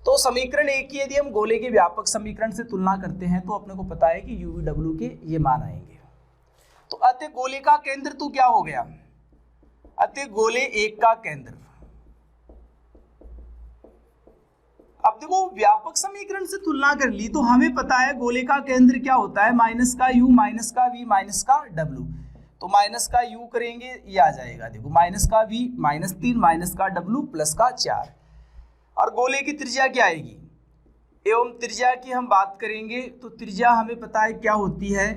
तो समीकरण 1 की यदि हम गोले के व्यापक समीकरण से तुलना करते हैं तो अपने को पता है कि u v w के ये मान आएंगे। तो अतः गोले का केंद्र तो क्या हो गया, अतः गोले 1 का केंद्र। अब देखो व्यापक समीकरण से तुलना कर ली तो हमें पता है गोले का केंद्र क्या होता है, माइनस का u माइनस का v माइनस का w। तो माइनस का u करेंगे ये आ जाएगा, देखो माइनस का v -3 माइनस का w प्लस का 4। और गोले की त्रिज्या क्या आएगी, एवं त्रिज्या की हम बात करेंगे तो त्रिज्या हमें पता है क्या होती है,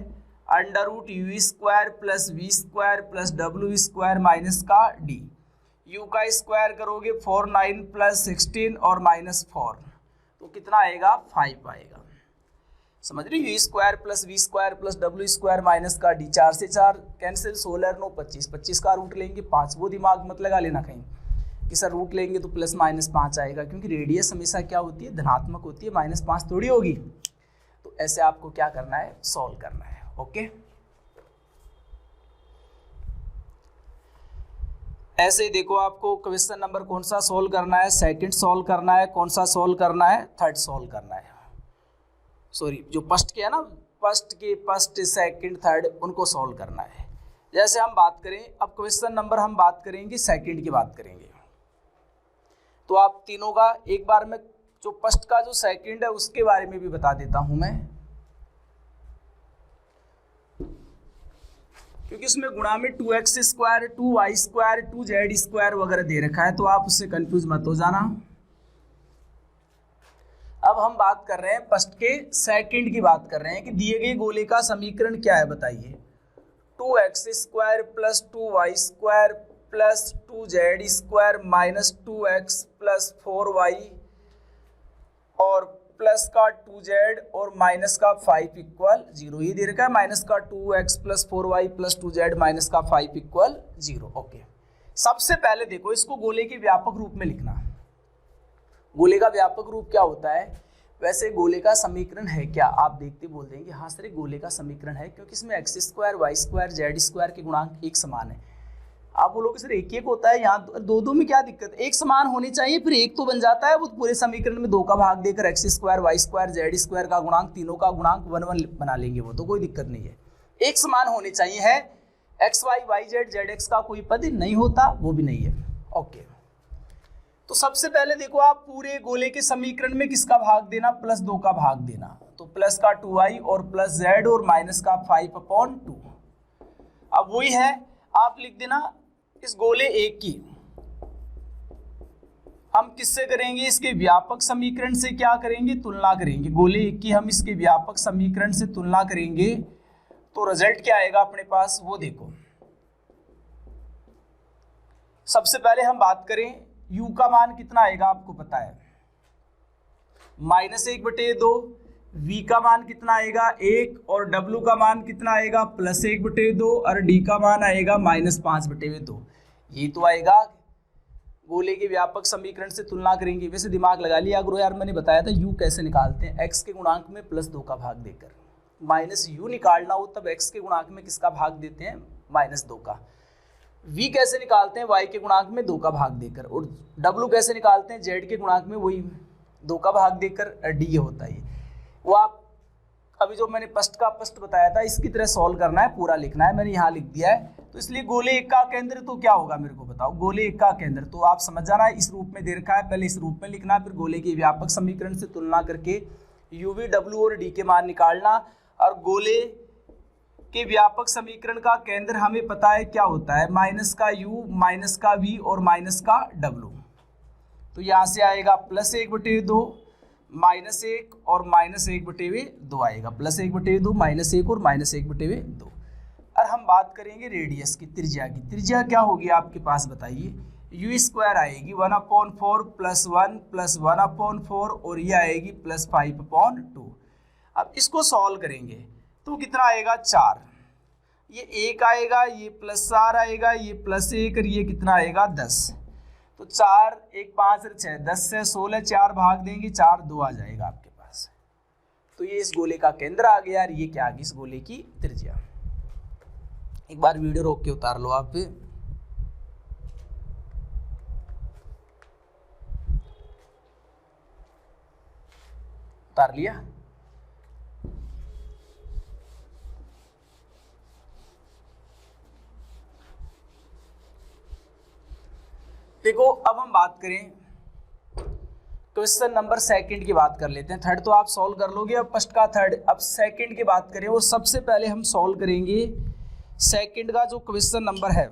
√u² + v² + w² माइनस का d। u का स्क्वायर करोगे 4 9 + 16 और -4, तो कितना आएगा 5 आएगा। समझ रहे, u² + v² + w² माइनस का d, 4 से 4 कैंसिल, 16 9 25, 25 का रूट लेंगे 5, वो दिमाग मत लगा लेना कहीं कि सर रूट लेंगे तो +-5 आएगा, क्योंकि रेडियस हमेशा क्या होती है, धनात्मक होती है, -5 थोड़ी होगी। तो ऐसे आपको क्या करना है, सॉल्व करना है। ओके, ऐसे देखो आपको क्वेश्चन नंबर कौन सा सॉल्व करना है, सेकंड सॉल्व करना है, कौन सा सॉल्व करना है, थर्ड सॉल्व करना है। सॉरी, जो फर्स्ट किया ना, फर्स्ट के फर्स्ट सेकंड थर्ड उनको सॉल्व करना है। जैसे हम बात करें, अब क्वेश्चन नंबर हम बात करेंगे सेकंड की बात करेंगे, तो आप तीनों का एक बार में जो फर्स्ट का जो सेकंड है उसके बारे में भी बता देता हूं मैं, क्योंकि इसमें गुणा में 2x square 2y square 2z square वगैरह दे रखा है, तो आप उससे कंफ्यूज मत हो जाना। अब हम बात कर रहे हैं फर्स्ट के सेकंड की बात कर रहे हैं कि दिए गए गोले का समीकरण क्या है बताइए। 2x square plus 2y square plus 2z square minus 2x plus 4y और प्लस का 2z और माइनस का 5 इक्वल 0, ये दे रखा है माइनस का 2x plus 4y plus 2z minus का 5 इक्वल 0। ओके, सबसे पहले देखो इसको गोले के व्यापक रूप में लिखना। गोले का व्यापक रूप क्या होता है? वैसे गोले का समीकरण है क्या, आप देखते बोल देंगे हाँ सर गोले का समीकरण है, क्योंकि इसमें x square y square z square के गुणांक एक समान है। आप बोलोगे सर एक एक होता है, यहाँ दो दो में क्या दिक्कत है? एक समान होने चाहिए, फिर एक तो बन जाता है, वो पूरे समीकरण में 2 का भाग देकर x square y square z square का गुणांक तीनों का गुणांक 1 1 बना लेंगे, वो तो कोई दिक्कत नहीं है। एक समान होने चाहिए है, x y y z z x का कोई पद नहीं होता, वो भी नहीं है। ओके, तो सबसे पहले देखो आप पूरे गोले के समीकरण में किसका भाग देना? प्लस 2 का भाग देना, तो प्लस का 2y और प्लस z और माइनस का 5/2। अब वही है, आप लिख देना इस गोले एक की हम किससे करेंगे? इसके व्यापक समीकरण से क्या करेंगे? तुलना करेंगे। गोले एक की हम इसके व्यापक समीकरण से तुलना करेंगे तो रिजल्ट क्या आएगा अपने पास वो देखो। सबसे पहले हम बात करें u का मान कितना आएगा, आपको पता है -1/2, v का मान कितना आएगा 1 और w का मान कितना आएगा +1/2 और d का मान आएगा -5/2। ये तो आएगा गोले के व्यापक समीकरण से तुलना करेंगे। वैसे दिमाग लगा लिया करो यार, मैंने बताया था u कैसे निकालते हैं, x के गुणांक में +2 का भाग देकर। -u निकालना हो तब x के गुणांक में किसका भाग देते हैं? -2 का। v कैसे निकालते हैं? y के गुणांक में 2 का भाग देकर। और w कैसे निकालते हैं? z के गुणांक में वही 2 का भाग देकर d होता है। वो आप अभी जो मैंने फर्स्ट का फर्स्ट बताया था इसकी तरह सॉल्व करना है, पूरा लिखना है, मैंने यहाँ लिख दिया है। तो इसलिए गोले एक का केंद्र तो क्या होगा मेरे को बताओ? गोले एक का केंद्र तो आप समझ जाना, इस रूप में दे रखा है, पहले इस रूप में लिखना, फिर गोले के व्यापक समीकरण से तुलना करके u v w और d के मान निकालना। और गोले के व्यापक समीकरण का केंद्र हमें पता है क्या होता है, माइनस का u माइनस का v और माइनस का w। तो यहाँ से आएगा +1/2 -1 और -1/2 आएगा, +1/2 -1 और -1/2। और हम बात करेंगे रेडियस की, त्रिज्या की। त्रिज्या क्या होगी आपके पास बताइए? u स्क्वायर आएगी 1/4 + 1 + 1/4 और ये आएगी +5/2। अब इसको सॉल्व करेंगे तो कितना आएगा? 4। ये 1 आएगा, ये +4 आएगा, ये +1 और ये कितना आएगा? 10। तो 4 1 5 और 6 10 से 16, 4 भाग देंगे 4 2 आ जाएगा आपके पास। तो ये इस गोले का केंद्र आ गया। और ये क्या आ गई? इस गोले की त्रिज्या। एक बार वीडियो रोक के उतार लो आप, उतार लिया? देखो अब हम बात करें क्वेश्चन नंबर सेकंड की बात कर लेते हैं। थर्ड तो आप सॉल्व कर लोगे, अब फर्स्ट का थर्ड। अब सेकंड की बात करें, और सबसे पहले हम सॉल्व करेंगे सेकंड का जो क्वेश्चन नंबर है,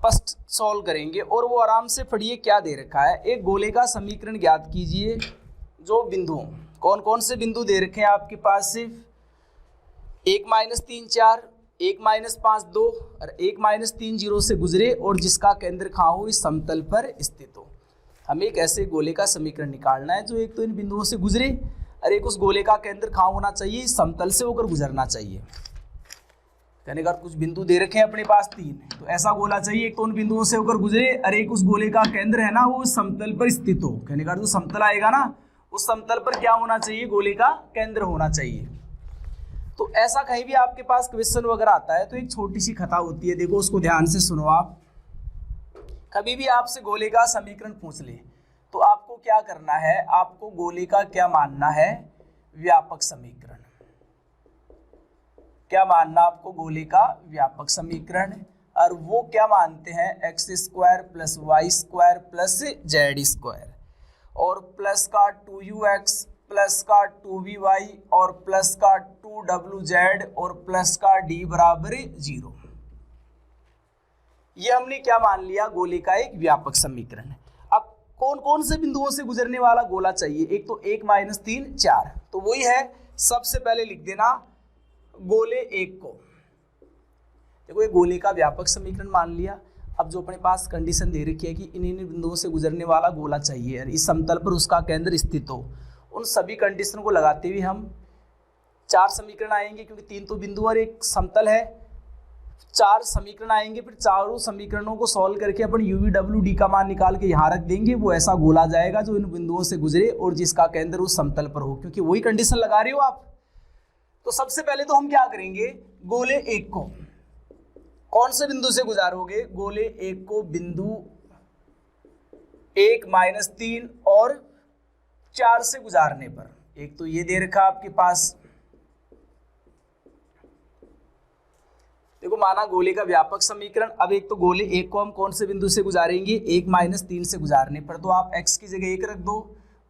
फर्स्ट सॉल्व करेंगे। और वो आराम से पढ़िए क्या दे रखा है। एक गोले का समीकरण ज्ञात कीजिए जो बिंदु, कौन कौन से बिंदु दे रखे हैं आपके पास? सिर्फ 1 - 3 4, 1 - 5 2 और 1 - 3 0 से गुजरे और जिसका केंद्र कहाँ हो? इस समतल पर स्थित हो। हमें एक ऐसे गोले का समीकरण निकालना है जो एक तो इन बिंदुओं से गुजरे और एक उस गोले का केंद्र कहाँ होना चाहिए? इस समतल से होकर गुजरना चाहिए। कहने का कुछ बिंदु दे रखे हैं अपने पास 3, तो ऐसा गोला चाहिए एक तो उन बिंदुओं से होकर गुजरे और एक उस गोले का केंद्र है ना वो समतल पर स्थित हो। कहने का जो समतल आएगा ना उस समतल पर क्या होना चाहिए? गोले का केंद्र होना चाहिए। तो ऐसा कहीं भी आपके पास क्वेश्चन वगैरह आता है तो एक छोटी सी खता होती है, देखो उसको ध्यान से सुनो आप। कभी भी आपसे गोले का समीकरण पूछ ले तो आपको क्या करना है, आपको गोले का क्या मानना है, व्यापक समीकरण। क्या मानना आपको, गोले का व्यापक समीकरण। और वो क्या मानते हैं, x square plus y square plus z square और प्लस का 2ux प्लस का 2vy और प्लस का 2wz और प्लस का d बराबर 0। ये हमने क्या मान लिया, गोले का एक व्यापक समीकरण। अब कौन कौन से बिंदुओं से गुजरने वाला गोला चाहिए, एक तो 1 - 3 4, तो वही है। सबसे पहले लिख देना गोले एक को, देखो ये गोले का व्यापक समीकरण मान लिया। अब जो अपने पास कंडीशन दे रखी है कि इन बिंदुओं से गुजरने वाला गोला चाहिए और इस समतल पर उसका केंद्र स्थित हो, उन सभी कंडीशन को लगाते हुए हम 4 समीकरण आएंगे, क्योंकि 3 तो बिंदु और एक समतल है। 4 समीकरण आएंगे, फिर चारों समीकरणों को सॉल्व करके अपन UVWD का मान निकाल के यहाँ रख देंगे। वो ऐसा गोला जाएगा जो इन बिंदुओं से गुजरे और जिसका केंद्र उस समतल पर हो, क्योंकि वही कंडीशन लगा रहे हो आप। तो सबसे पहले तो हम क्या करेंगे, गोले एक को कौन से बिंदु से गुजारोगे, गोले एक को बिंदु 1 - 3 और 4 से गुजारने पर। एक तो ये दे रखा आपके पास, देखो माना गोले का व्यापक समीकरण। अब एक तो गोले एक को हम कौन से बिंदु से गुजारेंगे, 1 - 3 से गुजारने पर। तो आप x की जगह 1 रख दो,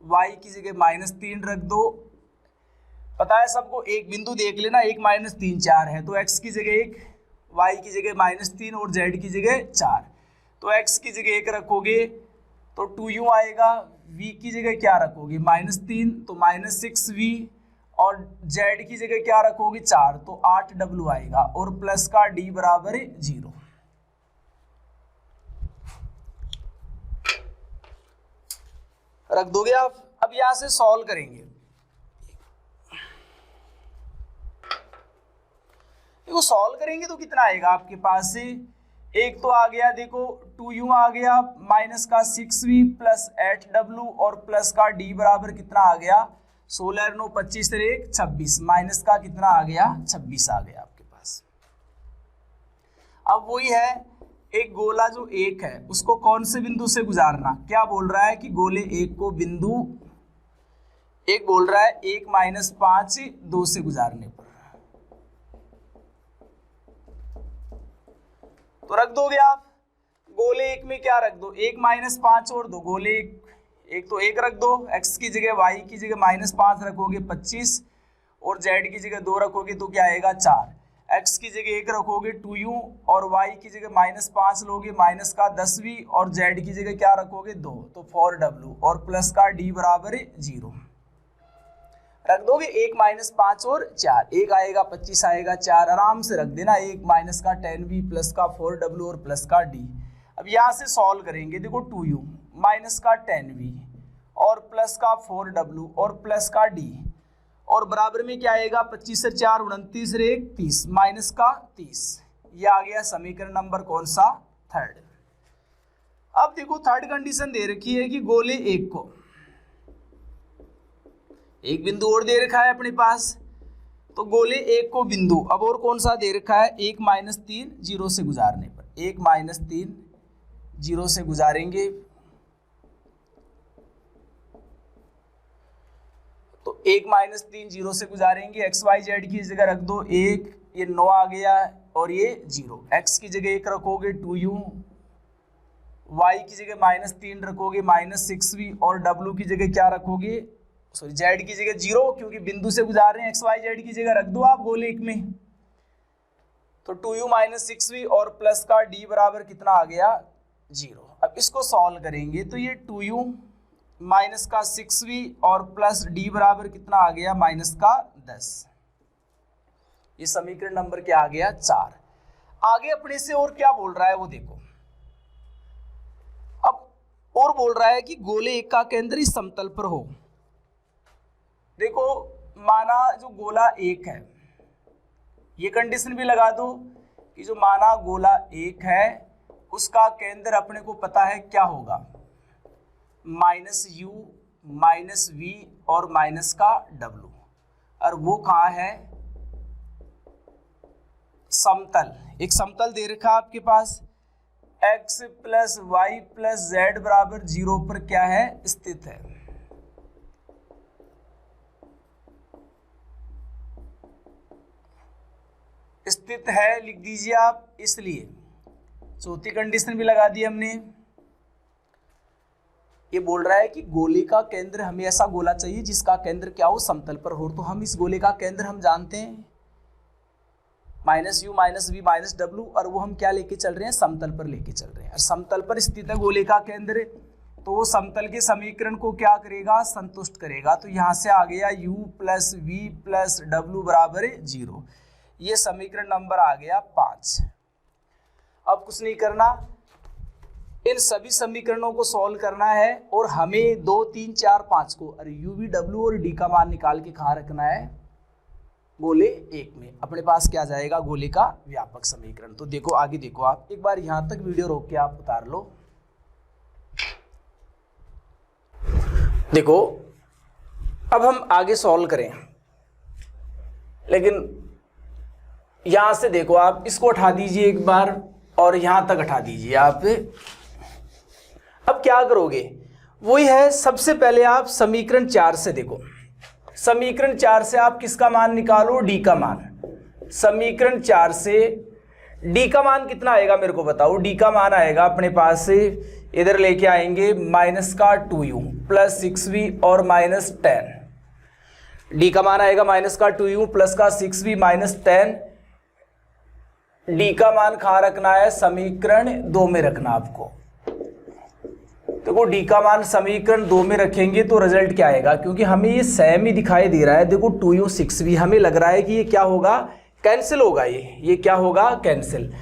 y की जगह -3 रख दो। पता है सबको, एक बिंदु देख लेना, 1 - 3 4 है, तो x की जगह 1, y की जगह -3 और z की जगह 4। तो x की जगह 1 रखोगे तो 2u आएगा, v की जगह क्या रखोगे -3 तो -6v और z की जगह क्या रखोगे 4 तो 8w आएगा और प्लस का d बराबर 0। रख दोगे आप। अब यहां से सॉल्व करेंगे, देखो सॉल्व करेंगे तो कितना आएगा आपके पास से, एक तो आ गया देखो 2u आ गया माइनस का 6v प्लस 8w और प्लस का d बराबर कितना आ गया 16 9 25 1 26 माइनस का कितना आ गया 26 आ गया आपके पास। अब वही है, एक गोला जो एक है उसको कौन से बिंदु से गुजारना, क्या बोल रहा है कि गोले एक को बिंदु एक बोल रहा है 1 - 5 2 से गुजारने पर। तो रख दोगे आप, गोले एक में क्या रख दो 1 - 5 और 2, गोले एक तो 1 रख दो, x की जगह y की जगह -5 रखोगे 25 और z की जगह 2 रखोगे तो क्या आएगा 4, x की जगह 1 रखोगे 2u और y की जगह -5 लोगे माइनस का 10v और z की जगह क्या रखोगे 2 तो 4w और प्लस का d बराबर 0। रख दोगे 1 - 5 और 4, 1 आएगा 25 आएगा 4, आराम से रख देना 1 माइनस का 10v प्लस का 4w और प्लस का d। अब यहाँ से सॉल्व करेंगे, देखो 2u माइनस का 10v और प्लस का 4w और प्लस का d और बराबर में क्या आएगा 25 से 4 29 1 30 माइनस का 30। ये आ गया समीकरण नंबर कौन सा, थर्ड। अब देखो थर्ड कंडीशन दे रखी है कि गोले एक को एक बिंदु और दे रखा है अपने पास, तो गोले एक को बिंदु अब और कौन सा दे रखा है 1 - 3 0 से गुजारने पर, 1 - 3 0 से गुजारेंगे तो 1 - 3 0 से गुजारेंगे, x y z की जगह रख दो 1, ये 9 आ गया और ये 0, x की जगह 1 रखोगे 2u, y की जगह -3 रखोगे -6v और w की जगह क्या रखोगे सॉरी z की जगह 0, क्योंकि बिंदु से गुजार रहे हैं, x y z की जगह रख दो आप गोले एक में, तो 2u -6v और प्लस का d बराबर कितना आ गया 0। अब इसको सॉल्व करेंगे तो ये 2u माइनस का 6v और प्लस d बराबर कितना आ गया -10। ये समीकरण नंबर क्या आ गया 4। आगे अपने से और क्या बोल रहा है वो देखो, अब और बोल रहा है कि गोले एक का केंद्र इस समतल पर हो। देखो माना जो गोला एक है, ये कंडीशन भी लगा दो कि जो माना गोला एक है उसका केंद्र अपने को पता है क्या होगा -u -v और माइनस का w, और वो कहाँ है समतल, एक समतल दे रखा आपके पास x plus y plus z बराबर 0 पर क्या है, स्थित है। स्थित है लिख दीजिए आप, इसलिए चौथी कंडीशन भी लगा दी हमने। ये बोल रहा है कि गोले का केंद्र, हमें ऐसा गोला चाहिए जिसका केंद्र क्या हो, समतल पर हो। तो हम इस गोले का केंद्र हम जानते हैं -u -v -w, और वो हम क्या लेके चल रहे हैं, समतल पर लेके चल रहे हैं। और समतल पर स्थित है गोले का केंद्र, तो वो समतल के समीकरण को क्या करेगा, संतुष्ट करेगा। तो यहाँ से आ गया u plus v plus w बराबर 0। ये समीकरण नंबर आ गया 5। अब कुछ नहीं करना, इन सभी समीकरणों को सॉल्व करना है और हमें 2, 3, 4, 5 को अरे u v w और d का मान निकाल के कहाँ रखना है, गोले 1 में। अपने पास क्या जाएगा, गोले का व्यापक समीकरण। तो देखो आगे देखो, आप एक बार यहां तक वीडियो रोक के आप उतार लो। देखो अब हम आगे सॉल्व करें, लेकिन यहां से देखो आप इसको उठा दीजिए एक बार और यहां तक उठा दीजिए आप। अब क्या करोगे, वही है, सबसे पहले आप समीकरण 4 से देखो, समीकरण 4 से आप किसका मान निकालो, डी का मान। समीकरण 4 से डी का मान कितना आएगा मेरे को बताओ। डी का मान आएगा अपने पास से, इधर लेके आएंगे -2u प्लस 6v और -10। डी का मान आएगा -2u प्लस का 6v -10। डी का मान कहाँ रखना है, समीकरण 2 में रखना आपको। देखो डी का मान समीकरण 2 में रखेंगे तो रिजल्ट क्या आएगा, क्योंकि हमें ये सेम ही दिखाई दे रहा है। देखो 2u 6v, हमें लग रहा है कि ये क्या होगा, कैंसिल होगा, ये क्या होगा, कैंसिल।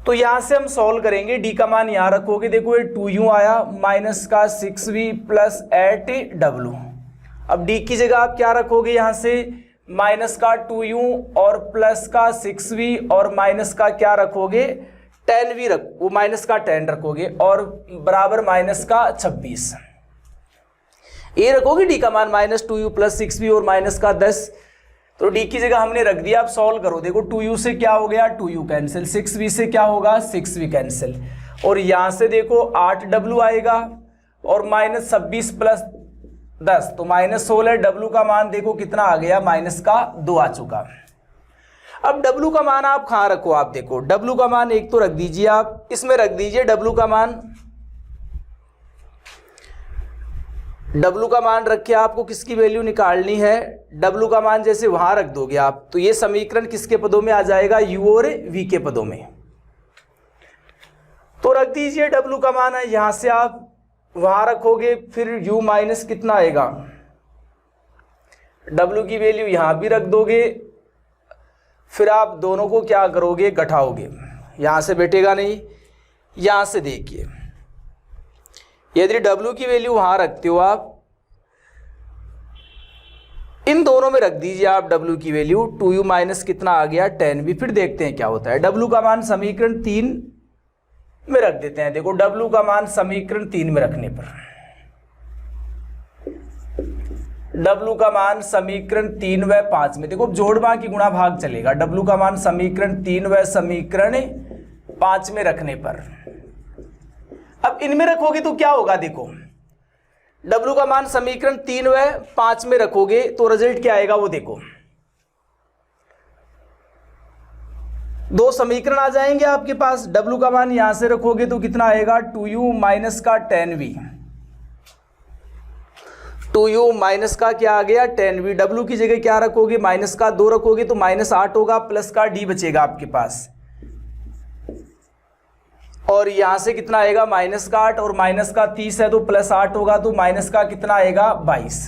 तो यहां से हम सॉल्व करेंगे, डी का मान यहां रखोगे, देखो ये 2u आया -6v प्लस 8w। अब डी की जगह आप क्या रखोगे, यहां से -2u और प्लस का 6v और माइनस का क्या रखोगे, 10v वो -10 रखोगे और बराबर -26। ये रखोगे डी का मान -2u प्लस 6v और -10। तो डी की जगह हमने रख दिया। अब सॉल्व करो, देखो 2u से क्या हो गया, 2u कैंसिल, 6v से क्या होगा, 6v कैंसिल, और यहां से देखो 8w आएगा और -26 प्लस 10 तो -16। w का मान देखो कितना आ गया, -2 आ चुका। अब w का मान आप कहाँ रखो, आप देखो w का मान एक तो रख दीजिए आप, इसमें रख दीजिए w का मान। w का मान रख के आपको किसकी वैल्यू निकालनी है, w का मान जैसे वहां रख दोगे आप, तो ये समीकरण किसके पदों में आ जाएगा, u और v के पदों में। तो रख दीजिए w का मान है, यहां से आप वहां रखोगे, फिर u माइनस कितना आएगा, w की वैल्यू यहां भी रख दोगे, फिर आप दोनों को क्या करोगे, घटाओगे। यहां से बैठेगा नहीं, यहां से देखिए, यदि w की वैल्यू वहां रखते हो आप, इन दोनों में रख दीजिए आप w की वैल्यू, 2u माइनस कितना आ गया, 10v। फिर देखते हैं क्या होता है। w का मान समीकरण 3 में रख देते हैं। देखो w का मान समीकरण 3 में रखने पर, w का मान समीकरण 3 व 5 में, देखो जोड़ बाकी गुणा भाग चलेगा। w का मान समीकरण 3 व समीकरण 5 में रखने पर, अब इनमें रखोगे तो क्या होगा, देखो w का मान समीकरण 3 व 5 में रखोगे तो रिजल्ट क्या आएगा, वो देखो 2 समीकरण आ जाएंगे आपके पास। w का मान यहां से रखोगे तो कितना आएगा, 2u माइनस का 10v, 2u माइनस का क्या आ गया, 10v। w की जगह क्या रखोगे, माइनस का 2 रखोगे तो -8 होगा, प्लस का d बचेगा आपके पास, और यहां से कितना आएगा, -8 और माइनस का 30 है तो +8 होगा, तो माइनस का कितना आएगा, 22।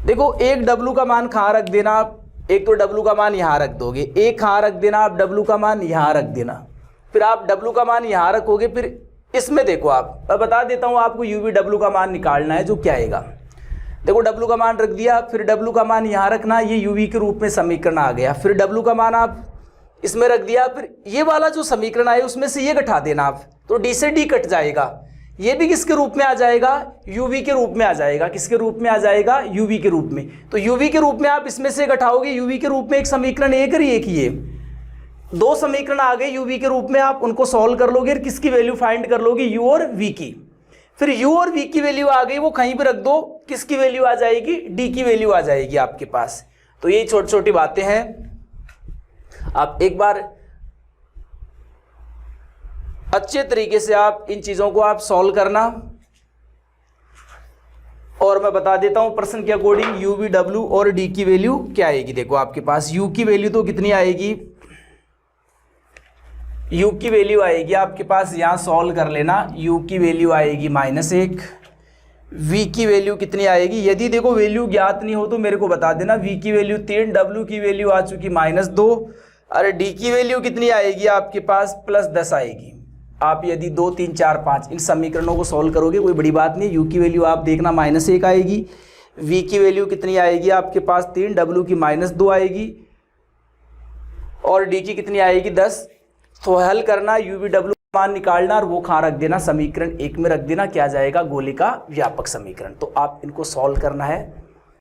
देखो एक w का मान कहाँ रख देना आप, एक तो w का मान यहाँ रख दोगे, एक कहाँ रख देना आप, w का मान यहाँ रख देना, फिर आप w का मान यहाँ रखोगे। फिर इसमें देखो आप, मैं बता देता हूँ आपको, u v w का मान निकालना है, जो क्या आएगा। देखो w का मान रख दिया, फिर w का मान यहाँ रखना, ये u v के रूप में समीकरण आ गया। फिर w का मान आप इसमें रख दिया, फिर ये वाला जो समीकरण आए उसमें से ये घटा देना आप, तो d से d कट जाएगा। ये भी किसके रूप में आ जाएगा, uv के रूप में आ जाएगा। किसके रूप में आ जाएगा, uv के रूप में। तो uv के रूप में आप इसमें से घटाओगे, uv के रूप में एक समीकरण एक ही है, दो समीकरण आ गए u v के रूप में, आप उनको सॉल्व कर लोगे और किसकी वैल्यू फाइंड कर लोगे, u और v की। फिर u और v की वैल्यू आ गई, वो कहीं भी रख दो, किसकी वैल्यू आ जाएगी, d की वैल्यू आ जाएगी आपके पास। तो ये छोटी छोटी बातें हैं, आप एक बार अच्छे तरीके से आप इन चीजों को आप सॉल्व करना। और मैं बता देता हूं प्रश्न के अकॉर्डिंग u v w और d की वैल्यू क्या आएगी। देखो आपके पास u की वैल्यू तो कितनी आएगी, u की वैल्यू आएगी आपके पास, यहां सॉल्व कर लेना, u की वैल्यू आएगी -1, v की वैल्यू कितनी आएगी, यदि देखो वैल्यू ज्ञात नहीं हो तो मेरे को बता देना, v की वैल्यू 3, w की वैल्यू आ चुकी -2, अरे d की वैल्यू कितनी आएगी आपके पास +10 आएगी। आप यदि 2, 3, 4, 5 इन समीकरणों को सॉल्व करोगे कोई बड़ी बात नहीं, u की वैल्यू आप देखना -1 आएगी, v की वैल्यू कितनी आएगी आपके पास 3, w की -2 आएगी और d की कितनी आएगी 10। तो हल करना, u v w मान निकालना और वो कहाँ रख देना, समीकरण 1 में रख देना, क्या जाएगा, गोले का व्यापक समीकरण। तो आप इनको सॉल्व करना है।